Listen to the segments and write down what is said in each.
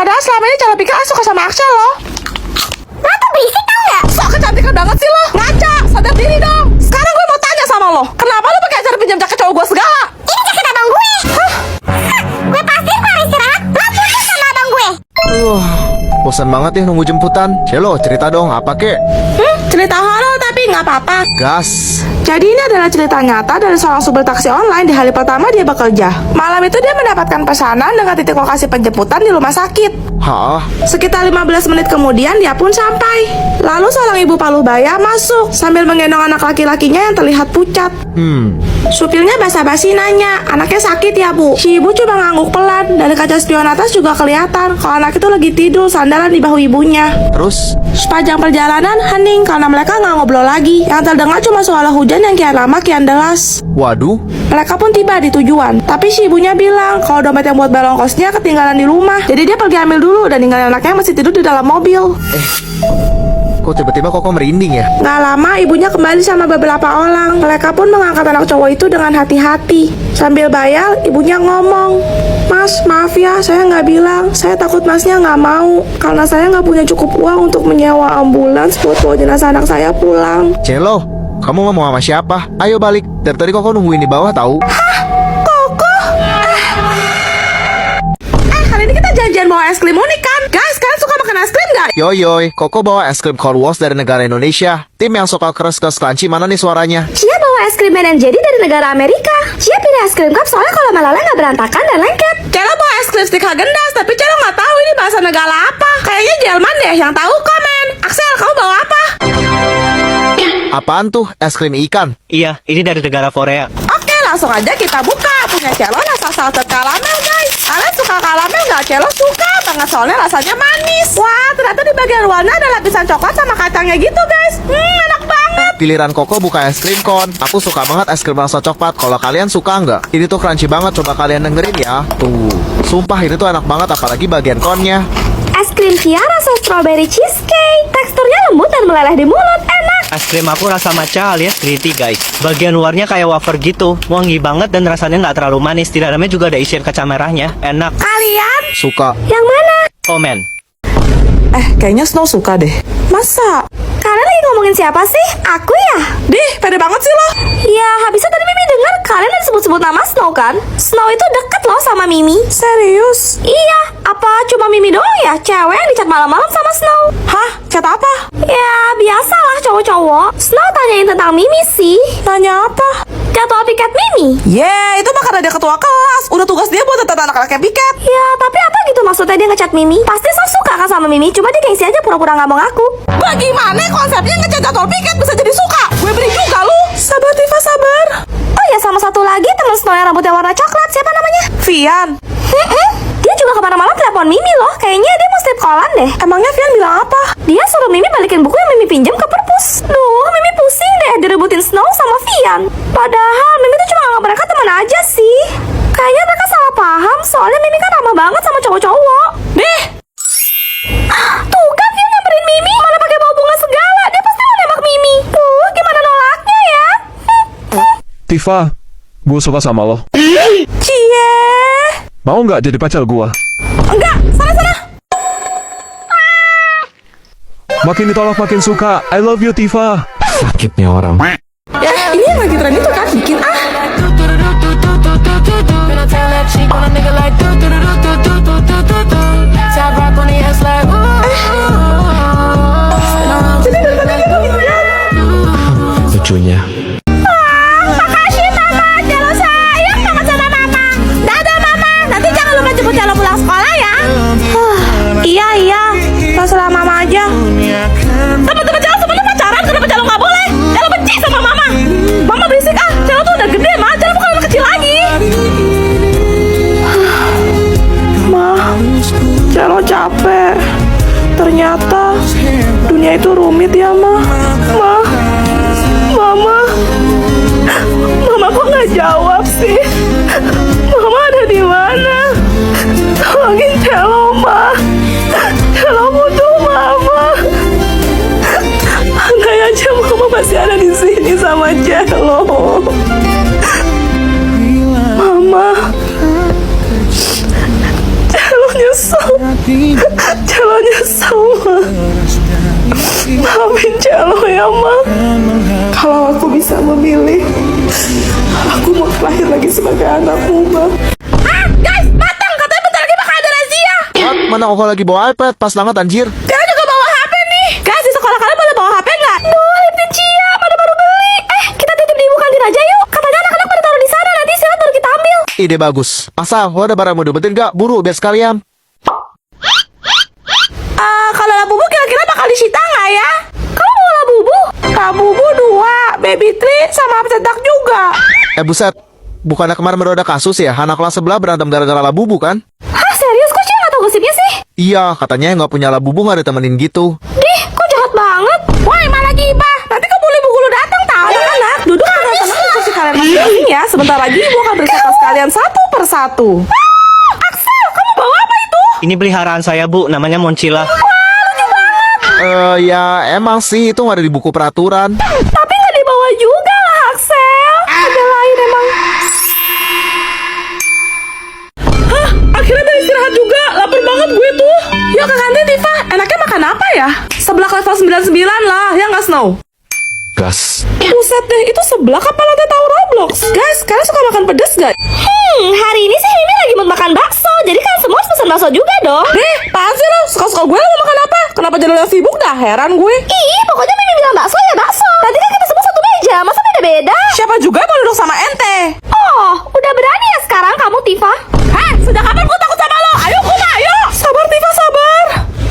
Padahal selama ini Celo pikir aku suka sama Axel loh. Lo tuh berisik tau gak? Sok kecantikan banget sih lo. Ngaca, sadar diri dong. Sekarang gue mau tanya sama lo, kenapa lo pakai acara pinjam jaket cowok gue segala? Ini jaket abang gue. Hah? Gue pastiin kalau istirahat lo putus sama abang gue. Bosan banget ya nunggu jemputan. Celo, cerita dong, apa kek? Cerita horor tapi nggak apa-apa. Gas. Jadi ini adalah cerita nyata dari seorang supir taksi online di hari pertama dia bekerja. Malam itu dia mendapatkan pesanan dengan titik lokasi penjemputan di rumah sakit. Hah? Sekitar 15 menit kemudian dia pun sampai. Lalu seorang ibu paruh baya masuk sambil menggendong anak laki-lakinya yang terlihat pucat. Supirnya basa-basi nanya, anaknya sakit ya bu? Si ibu cuma ngangguk pelan. Dari kaca spion atas juga kelihatan kalau anak itu lagi tidur sandaran di bahu ibunya. Terus? Sepanjang perjalanan hening karena mereka nggak ngobrol lagi. Yang terdengar cuma suara hujan yang kian lama kian deras. Waduh. Mereka pun tiba di tujuan. Tapi si ibunya bilang kalau dompet yang buat balon kosnya ketinggalan di rumah. Jadi dia pergi ambil dulu dan ninggalin anaknya yang masih tidur di dalam mobil. Kok tiba-tiba kok merinding ya? Nggak lama ibunya kembali sama beberapa orang. Mereka pun mengangkat anak cowok itu dengan hati-hati. Sambil bayar, ibunya ngomong, "Mas, maaf ya, saya nggak bilang. Saya takut masnya nggak mau. Karena saya nggak punya cukup uang untuk menyewa ambulans buat bawa jenazah anak saya pulang." Celo, kamu mau sama siapa? Ayo balik. Dari tadi kok nungguin di bawah tahu? Koko? Kali ini kita janjian bawa es krim unik kan? Guys, kalian suka makan es krim nggak? Yoyoy, Koko bawa es krim Cold Wars dari negara Indonesia. Tim yang suka keras-keras crunchy mana nih suaranya? Cia bawa es krim Ben & Jerry dari negara Amerika. Cia pilih es krim cup soalnya kalau malalnya nggak berantakan dan lengket. Celo bawa es krim stick Häagen-Dazs, tapi Celo nggak tahu ini bahasa negara apa. Kayaknya Jerman deh, yang tahu komen. Axel, kamu bawa apa? Apaan tuh? Es krim ikan? Iya, ini dari negara Korea. Oke, langsung aja kita buka. Punya Celo rasa salted karamel guys. Kalian suka karamel nggak? Celo suka banget soalnya rasanya manis. Wah, ternyata di bagian luarnya ada lapisan coklat sama kacangnya gitu guys. Enak banget. Pilihan Koko buka es krim kon. Aku suka banget es krim rasa coklat. Kalau kalian suka nggak? Ini tuh crunchy banget. Coba kalian dengerin ya. Tuh, sumpah ini tuh enak banget apalagi bagian konnya. Es krim Cia rasa strawberry cheesecake. Teksturnya lembut dan meleleh di mulut, enak. Es krim aku rasa matcha alias green guys. Bagian luarnya kayak wafer gitu. Wangi banget dan rasanya nggak terlalu manis. Di dalamnya juga ada isian kacang merahnya. Enak. Kalian? Suka. Yang mana? Komen. Kayaknya Snow suka deh. Masa? Kalian lagi ngomongin siapa sih? Aku ya? Dih, pede banget sih lo. Ya, habisnya tadi Mimi dengar kalian ada sebut-sebut nama Snow kan? Snow itu deket loh sama Mimi. Serius? Iya, apa cuma Mimi doang ya cewek yang dicat malam-malam sama Snow? Hah? Chat apa? Ya, biasalah cowok-cowok. Snow tanyain tentang Mimi sih. Nanya apa? Jadwal piket Mimi. Itu mah karena dia ketua kelas. Udah tugas dia buat tentang anak-anaknya piket. Ya, tapi apa gitu maksudnya dia ngechat Mimi? Pasti Snow suka kan sama Mimi, cuma dia gengsi aja pura-pura nggak mau ngaku. Bagaimana konsepnya ngechat jadwal piket bisa jadi suka? Gue beri juga lu. Sabar Tifa, sabar. Oh ya, sama satu lagi temen Snow yang rambutnya warna coklat, siapa namanya? Vian. Dia juga kemana malam telepon Mimi loh. Kayaknya dia mau strip callan deh. Emangnya Vian bilang apa? Dia suruh Mimi balikin buku yang Mimi pinjam ke perpus. Duh, Mimi pusing deh direbutin Snow sama Vian. Padahal Mimi tuh cuma anggap mereka teman aja sih. Kayaknya mereka salah paham, soalnya Mimi kan ramah banget sama cowok-cowok. Deh. Tuh kan Vian nyamperin Mimi, malah pakai bawa bunga segala. Dia pasti mau nembak Mimi. Tuh, gimana nolaknya ya? Tifa, gue suka sama lo. Cie. Mau nggak jadi pacar gue? Enggak, sana-sana. Makin ditolak makin suka. I love you, Tifa. Sakitnya orang. Ya, ini yang lagi tren itu kan, bikin ah. Lucunya. Makasih Mama, Celo sayang banget sama Mama. Dadah Mama, nanti jangan lupa jemput Celo pulang sekolah ya. Iya, terserah Mama aja. Teman-teman Celo semuanya pacaran, kenapa Celo nggak boleh? Celo benci sama Mama. Mama berisik ah, Celo tuh udah gede mah, Celo bukan anak kecil lagi. Ma, Celo capek. Ternyata dunia itu rumit ya Ma. Mama kok nggak jawab sih? Mama ada di mana? Tolongin Celo, Ma. Celo butuh Mama. Andai aja Mama masih ada di sini sama Celo. Mama, Celo nyesel. Celonya sama. Maafin Celo ya, Ma. Kalau aku bisa memilih, aku mau lahir lagi sebagai anakmu, Ma. Guys, matang! Katanya bentar lagi bakal ada razia. Mana kok lagi bawa iPad? Pas banget anjir. Kalian juga bawa HP nih. Guys, di sekolah kalian boleh bawa HP nggak? Duh, lipstick Cia, pada baru beli. Kita titip di ibu kantin aja yuk. Katanya anak-anak pada taruh di sana, nanti silat baru kita ambil. Ide bagus. Asal, lo ada barang mau dibetin gak? Buru, biar sekalian. Kalau Labubu kira-kira bakal disita nggak ya? Kamu mau Labubu? Labubu 2, Baby Treat, sama cedak juga. Buset. Bukannya kemarin baru ada kasus ya? Anak kelas sebelah berantem gara-gara Labubu kan? Hah, serius? Kok Cia nggak tahu gosipnya sih? Iya, katanya yang gak punya Labubu gak ditemenin gitu. Dih, kok jahat banget? Woi, malah gibah. Nanti keburu ibu guru datang tahu anak. Duduk dengan tenang di kursi kalian masing-masing ya. Sebentar lagi ibu akan berkata sekalian satu persatu. Axel, kamu bawa apa itu? Ini peliharaan saya, Bu. Namanya Moncila. Ya emang sih itu gak ada di buku peraturan. Tapi nggak dibawa juga lah, Axel. Ada lain emang. Hah, akhirnya bisa istirahat juga. Lapar banget gue tuh. Yuk ke kantin, Tifa. Enaknya makan apa ya? Seblak level 99 lah, ya nggak Snow? Gas. Buset deh, itu seblak apa lantai tahu Roblox? Guys, kalian suka makan pedas gak? Hari ini sih Mimi lagi mau makan bakso. Jadi kan semua harus pesan bakso juga dong. Apaan sih lo? Suka-suka gue lo mau makan apa? Kenapa jadi lo yang sibuk dah? Heran gue. Ih, pokoknya Mimi bilang bakso ya bakso. Tadi kan kita semua satu meja, masa beda-beda? Siapa juga yang mau duduk sama ente? Oh, udah berani ya sekarang kamu, Tifa? Hah? Sejak kapan gue takut sama lo? Ayo, Kuma, ayo! Sabar, Tifa, sabar.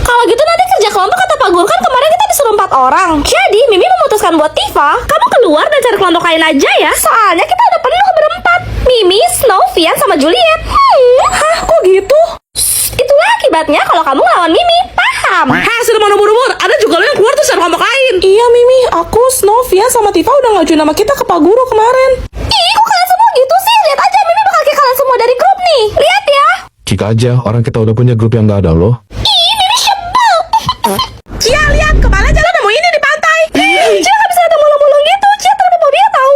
Kalau gitu nanti kerja kelompok kata Pak Guru kan kemarin kita disuruh 4 orang. Jadi Mimi memutuskan buat Tifa, kamu keluar dan cari kelompok lain aja ya. Soalnya kita udah penuh berempat. Mimi, Snow, Vian, sama Juliet. Hah? Kok gitu? Itulah akibatnya kalau kamu ngelawan Mimi, paham? Hah, sudah mau umur-umur. Ada juga lo yang keluar tuh cari kelompok lain. Iya, Mimi. Aku, Snow, Vian, sama Tifa udah ngajuin nama kita ke Pak Guru kemarin. Ih, kok kalian semua gitu sih? Lihat aja, Mimi bakal kick kalian semua dari grup nih. Lihat ya. Kick aja, orang kita udah punya grup yang gak ada loh. Ih, Mimi sebel. Cia, lihat. Kemana aja lo nemu ini di pantai? Cia gak bisa datang mulu-mulu gitu. Cia terfobia tahu.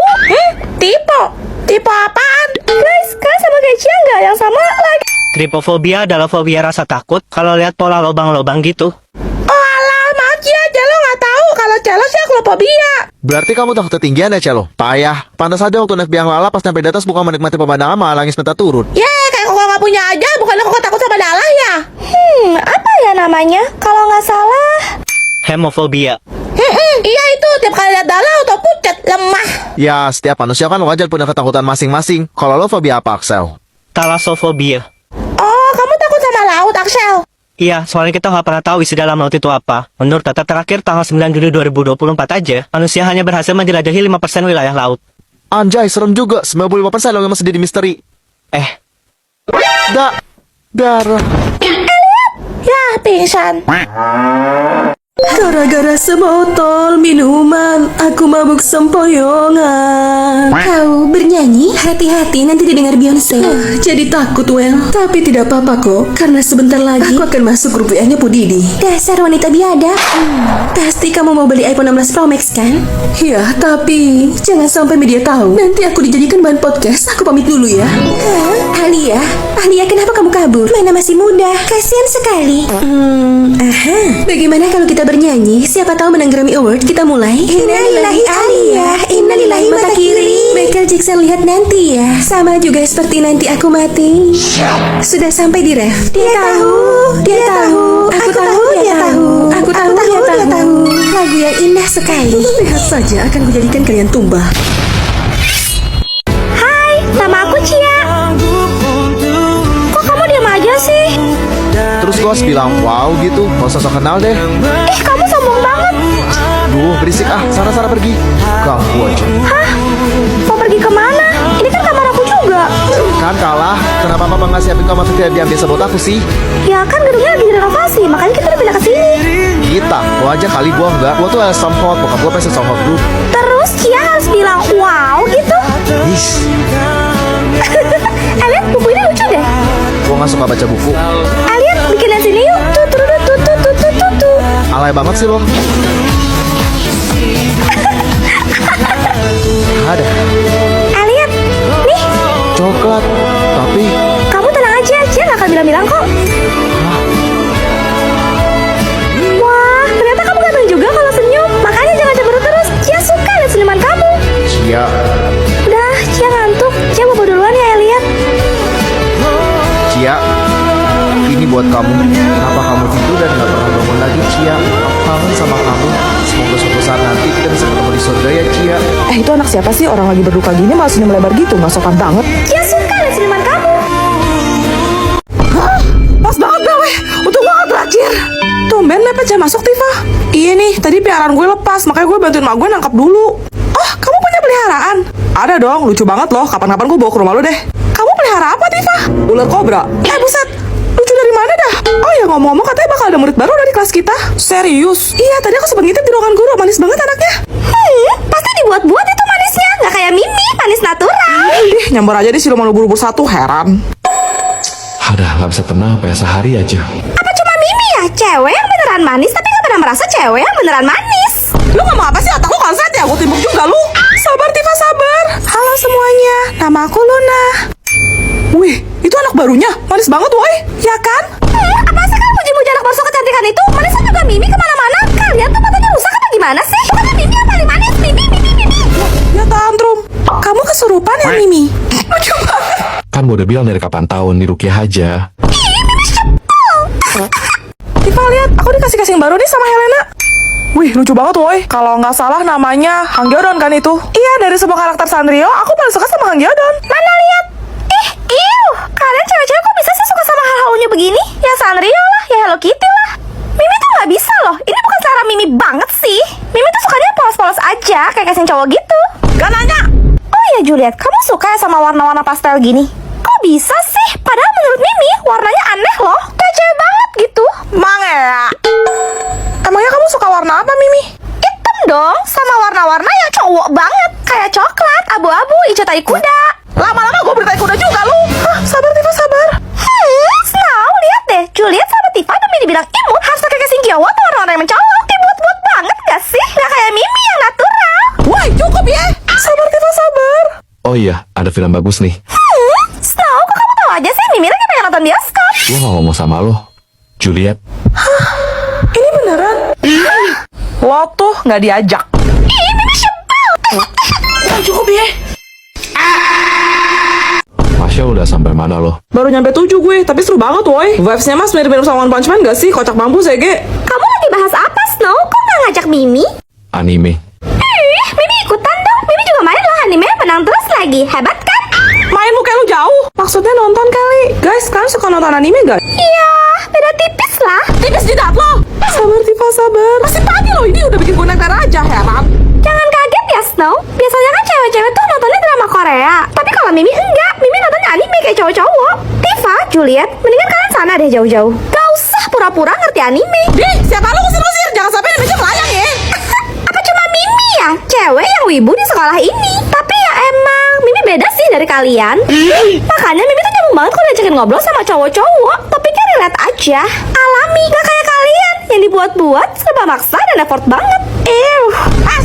Tipe? Tipe apaan? Guys, kalian sama kayak Cia nggak? Yang sama lagi. Tripofobia adalah fobia rasa takut kalau lihat pola lubang-lubang gitu. Oh alah, maaf Cia. Celo nggak tahu. Kalau Celo sih aklopobia. Berarti kamu takut ketinggian ya, Celo? Payah. Pantas aja waktu naik biang lala pas sampai di atas bukan menikmati pemandangan malah nangis minta turun. Kayak kok nggak punya aja. Bukannya kok takut sama Dala ya? Apa ya namanya? Kalau nggak salah. Hemofobia. Iya itu. Tiap kali lihat Dala auto pucat. Lemah. Ya, setiap manusia kan wajar punya ketakutan masing-masing. Kalau lo fobia apa, Axel? Talassofobia. Oh, kamu takut sama laut, Axel? Iya, soalnya kita nggak pernah tahu isi dalam laut itu apa. Menurut data terakhir tanggal 9 Juli 2024 aja, manusia hanya berhasil menjelajahi 5% wilayah laut. Anjay, serem juga. 95% lo yang masih jadi misteri. Darah. Ya, pingsan. Gara-gara sebotol minuman, aku mabuk sempoyongan. Kau bernyanyi? Hati-hati nanti didengar Beyonce. Jadi takut, Well. Tapi tidak apa-apa kok, karena sebentar lagi aku akan masuk grup WA-nya Bu Didi. Dasar wanita biadab. Pasti kamu mau beli iPhone 16 Pro Max kan? Iya, tapi jangan sampai media tahu. Nanti aku dijadikan bahan podcast. Aku pamit dulu ya. Alia, kenapa kamu kabur? Mana masih muda, kasihan sekali. Bagaimana kalau kita bernyanyi? Siapa tahu menang Grammy Award. Kita mulai. Innalillahi Alia, innalillahi mata kiri. Michael Jackson lihat nanti ya. Sama juga seperti nanti aku mati. Sudah sampai di ref. Dia tahu. Aku tahu dia tahu. Aku tahu dia tahu. Lagu yang indah sekali. Lihat saja akan kujadikan kalian tumbang. Hai, nama aku Cia. Kok kamu diam aja sih? Terus gue harus bilang wow gitu. Gak usah sok kenal deh. Kamu sombong banget. Duh, berisik ah. Sana-sana pergi. Ganggu aja. Hah? Mau pergi kemana? Ini kan kamar aku juga. Kan kalah. Kenapa mama nggak siapin kamar tidak diambil sebut aku sih? Ya kan gedungnya lagi direnovasi, makanya kita udah pindah ke sini. Kita. Lo aja kali gua enggak. Gua tuh somehow. Bokap gua pesen somehow group. Terus Cia harus bilang wow gitu. Ish. Lihat buku ini lucu deh. Gua nggak suka baca buku. Lihat bikin yang sini yuk. Tuh. Alay banget sih lo. Ada Lihat, nih. coklat. Tapi Kamu tenang aja, Cia nggak akan bilang-bilang kok. siapa sih orang lagi berduka gini malah senyum lebar gitu? Nggak sopan banget. Ya suka lihat senyuman kamu. Pas banget dah weh, untung banget terakhir. Tumben lepet jam masuk Tifa. Iya nih, tadi piaraan gue lepas, makanya gue bantuin mak gue nangkap dulu. Oh, kamu punya peliharaan? Ada dong, lucu banget loh. Kapan-kapan gue bawa ke rumah lu deh. Kamu pelihara apa Tifa? Ular kobra. Buset, lucu dari mana dah? Oh ya ngomong-ngomong katanya bakal ada murid baru dari kelas kita. Serius? Iya, tadi aku sempat ngintip di ruangan guru, manis banget anaknya. Pasti dibuat-buat itu manisnya. Nggak kayak Mimi, manis natural. Ih, nyamber aja di siluman ubur-ubur satu, heran. Adah, nggak bisa tenang apa ya, sehari aja. Apa cuma Mimi ya? Cewek yang beneran manis tapi nggak pernah merasa cewek yang beneran manis. Lu ngomong apa sih? Otak lu konslet ya? Gue timbuk juga lu. Sabar Tifa, sabar. Halo semuanya, nama aku Luna. Wih, itu anak barunya. Manis banget woi. Ya kan? Apa sih kamu puji-puji anak baru kecantikan itu? Manisnya juga Mimi kemana-mana. Kalian tuh matanya rusak apa gimana sih? Bukan Mimi yang paling manis. Mimi. Ya tantrum. Kamu kesurupan ya Mimi? Lucu banget. Kan gue udah bilang dari kapan tahun di Rukiah aja. Tifa lihat, aku dikasih yang baru nih sama Helena. Wih, lucu banget woi. Kalau nggak salah namanya Hang Gyodon kan itu? Iya, dari semua karakter Sanrio, aku paling suka sama Hang Gyodon. Mana lihat? Kalian cewek-cewek kok bisa sih suka sama hal-hal unyu begini? Ya Sanrio lah, ya Hello Kitty lah. Mimi tuh nggak bisa loh. Ini bukan selera Mimi banget sih. Mimi tuh sukanya polos-polos aja, kayak casing cowok gitu. Gak nanya. Oh ya Juliet, kamu suka ya sama warna-warna pastel gini? Kok bisa sih? Padahal menurut Mimi, warnanya aneh loh. Kayak cewek banget gitu. Mangea. Emangnya kamu suka warna apa Mimi? Hitam dong, sama warna-warna yang cowok banget. Kayak coklat, abu-abu, hijau tai kuda. Lama-lama gue beritain kuda juga lu. Hah, sabar Tifa, sabar. Snow, lihat deh. Juliet sama Tifa demi dibilang imut harus pakai casing cowok atau warna-warna yang mencolok. Dibuat-buat banget gak sih? Gak kayak Mimi yang natural. Wah, cukup ya. Sabar Tifa, sabar. Oh iya, ada film bagus nih. Snow, kok kamu tahu aja sih? Mimi lagi pengen nonton bioskop. Gue gak ngomong sama lo, Juliet. Ini beneran? Lo tuh nggak diajak. Ih, Mimi sebel. Cukup ya. Masya udah sampai mana lo? Baru nyampe 7 gue, tapi seru banget woi. Vibes-nya mas mirip-mirip sama One Punch Man gak sih? Kocak mampus ya, Ge. Kamu lagi bahas apa, Snow? Kok nggak ngajak Mimi? Anime. Mimi ikutan dong. Mimi juga main loh anime, menang terus lagi. Hebat kan? Main lu kayak lu jauh. Maksudnya nonton kali. Guys, kalian suka nonton anime gak? Iya, beda tipis lah. Tipis jidat lo. Sabar Tifa, sabar. Masih pagi loh, ini udah bikin gue naik aja, heran. Jangan kaget ya, Snow. Biasanya kan cewek-cewek tuh nontonnya drama Korea. Tapi kalau Mimi enggak, Mimi nontonnya anime kayak cowok-cowok. Tifa, Juliet, mendingan kalian sana deh jauh-jauh. Gak usah pura-pura ngerti anime. Dih, siapa lu usir-usir? Jangan sampai Indonesia melayang ya. Apa cuma Mimi ya? Cewek yang wibu di sekolah ini. Tapi ya emang, Mimi beda sih dari kalian. Makanya Mimi tuh nyambung banget kalau diajakin ngobrol sama cowok-cowok. Topiknya relate aja. Alami, gak kayak kalian. Yang dibuat-buat, serba maksa dan effort banget.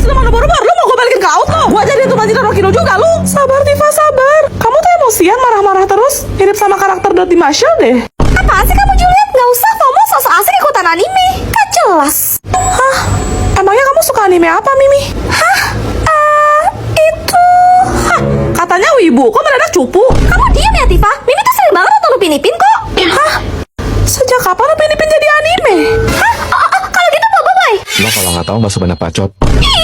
Sudah mau buru-buru, lu mau gue balikin ke laut lo. Gue jadi tukang jidat Rokino juga lu. Sabar Tifa, sabar. Kamu tuh emosian marah-marah terus. Mirip sama karakter Dottie Marshall deh. Apaan sih kamu Juliet? Gak usah ngomong sosok asik ikutan anime. Gak jelas. Hah? Emangnya kamu suka anime apa, Mimi? Itu. Katanya wibu, kok mendadak cupu? Kamu diam ya Tifa. Mimi tuh sering banget nonton Upin Ipin kok. Hah? Sejak kapan Upin Ipin jadi anime? Kalau gitu boy. Lo kalau nggak tahu nggak sebanyak bacot. Ih,